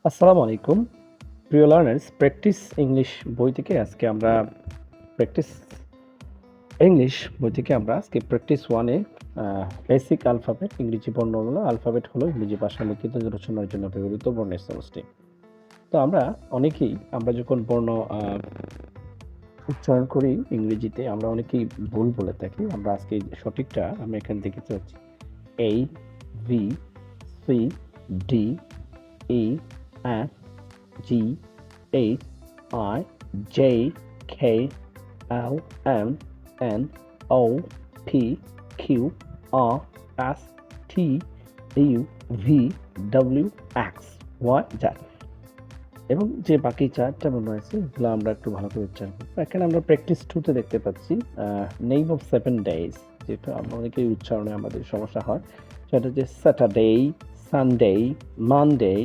আসসালামু আলাইকুম। প্রিয় লার্নার্স, প্র্যাকটিস ইংলিশ বই থেকে আজকে আমরা প্র্যাকটিস ইংলিশ বই থেকে আমরা আজকে প্র্যাকটিস 1 এ বেসিক অ্যালফাবেট ইংরেজি বর্ণমালা। অ্যালফাবেট হলো ইংরেজি ভাষা লিখিত রচনার জন্য ব্যবহৃত বর্ণের সমষ্টি। তো আমরা অনেকেই যখন বর্ণ উচ্চারণ করি ইংরেজিতে আমরা অনেকেই ভুল বলে থাকি। আমরা আজকে সঠিকটা আমরা এখানে দেখতে পাচ্ছি। A, V, C, D, E, F, G, H, I, J, K, L, M, N, O, P, Q, R, S, T, U, V, W, X, Y, Z এবং যে বাকি ৪টা বর্ণ আছে এগুলো আমরা একটু ভালো করে উচ্চারণ করব। এখানে আমরা প্র্যাকটিস 2 তে দেখতে পাচ্ছি নেম অফ 7 ডেজ, যেটা আমরা অনেকেই উচ্চারণে আমাদের সমস্যা হয়। সেটা হচ্ছে স্যাটারডে, সানডে, মানডে,